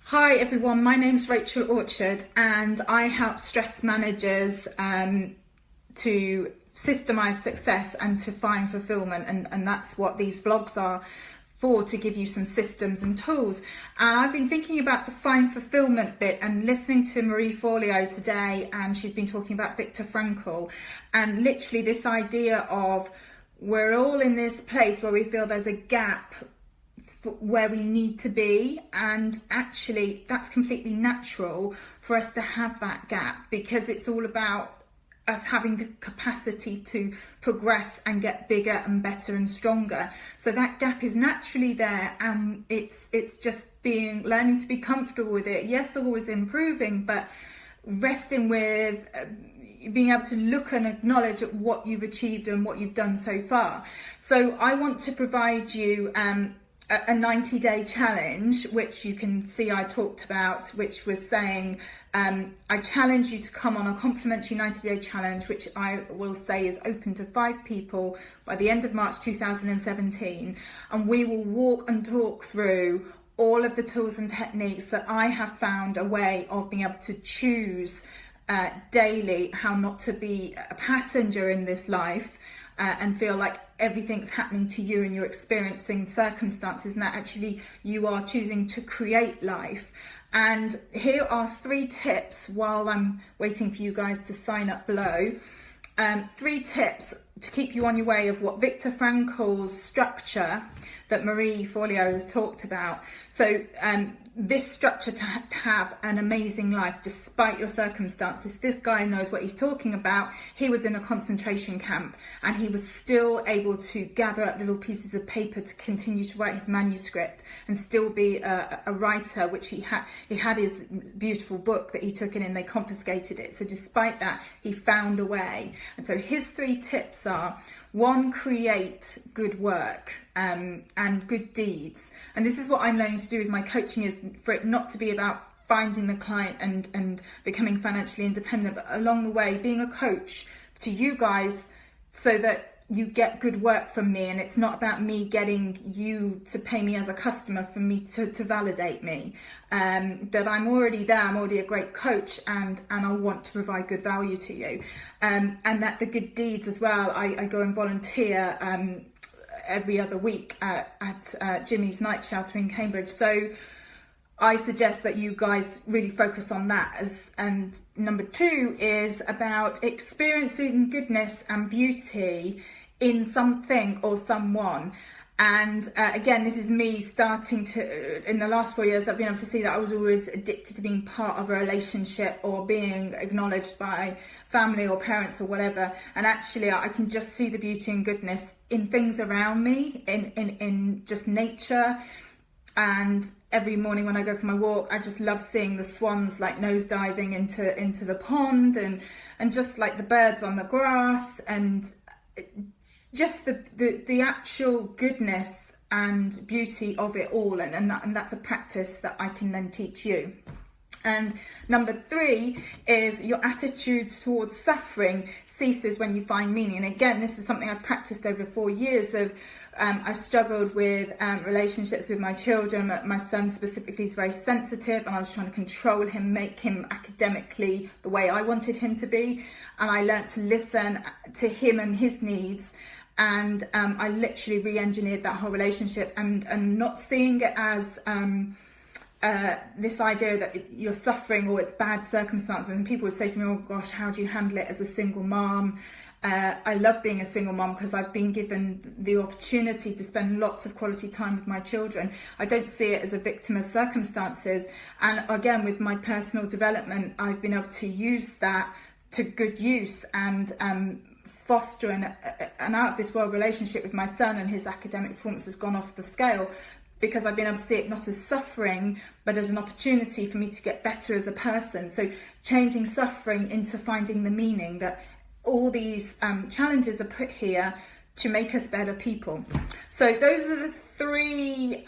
Hi everyone, my name's Rachel Orchard and I help stress managers to systemize success and to find fulfillment, and that's what these vlogs are for, to give you some systems and tools. And I've been thinking about the find fulfillment bit and listening to Marie Forleo today, and she's been talking about Victor Frankl, and literally this idea of we're all in this place where we feel there's a gap where we need to be, and actually that's completely natural for us to have that gap, because it's all about us having the capacity to progress and get bigger and better and stronger. So that gap is naturally there, and it's just learning to be comfortable with it. Yes, always improving, but resting with being able to look and acknowledge at what you've achieved and what you've done so far. So I want to provide you a 90-day challenge, which you can see I talked about, which was saying I challenge you to come on a complimentary 90-day challenge, which I will say is open to 5 people by the end of March 2017, and we will walk and talk through all of the tools and techniques that I have found a way of being able to choose daily how not to be a passenger in this life and feel like everything's happening to you and you're experiencing circumstances, and that actually you are choosing to create life. And here are 3 tips while I'm waiting for you guys to sign up below. 3 tips to keep you on your way of what Victor Frankl's structure that Marie Forleo has talked about. So this structure to have an amazing life despite your circumstances. This guy knows what he's talking about. He was in a concentration camp and he was still able to gather up little pieces of paper to continue to write his manuscript and still be a writer, which he had his beautiful book that he took in and they confiscated it. So despite that, he found a way. And so his 3 tips are: 1, create good work and good deeds. And this is what I'm learning to do with my coaching, is for it not to be about finding the client and becoming financially independent, but along the way being a coach to you guys so that you get good work from me. And it's not about me getting you to pay me as a customer for me to validate me, that I'm already there, I'm already a great coach, and I want to provide good value to you. And that the good deeds as well, I go and volunteer every other week at Jimmy's Night Shelter in Cambridge. So I suggest that you guys really focus on that. And number 2 is about experiencing goodness and beauty in something or someone. And again, this is me starting to, in the last 4 years, I've been able to see that I was always addicted to being part of a relationship or being acknowledged by family or parents or whatever. And actually, I can just see the beauty and goodness in things around me, in just nature. And every morning when I go for my walk, I just love seeing the swans like nose diving into the pond, and just like the birds on the grass, and just the actual goodness and beauty of it all. And that's a practice that I can then teach you. And number 3 is your attitude towards suffering ceases when you find meaning. And again, this is something I've practiced over 4 years of. I struggled with relationships with my children. My son specifically is very sensitive, and I was trying to control him, make him academically the way I wanted him to be. And I learnt to listen to him and his needs. And I literally re-engineered that whole relationship, and not seeing it as this idea that you're suffering or it's bad circumstances. And people would say to me, oh gosh, how do you handle it as a single mom? I love being a single mom because I've been given the opportunity to spend lots of quality time with my children. I don't see it as a victim of circumstances. And again, with my personal development, I've been able to use that to good use and foster an out of this world relationship with my son, and his academic performance has gone off the scale, because I've been able to see it not as suffering, but as an opportunity for me to get better as a person. So changing suffering into finding the meaning, that all these challenges are put here to make us better people. So those are the 3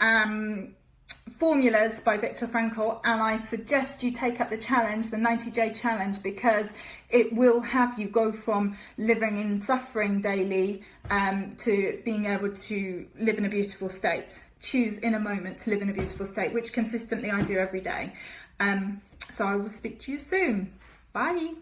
formulas by Victor Frankl, and I suggest you take up the challenge, the 90-day challenge, because it will have you go from living in suffering daily to being able to live in a beautiful state. choose in a moment to live in a beautiful state, which consistently I do every day. So I will speak to you soon. Bye.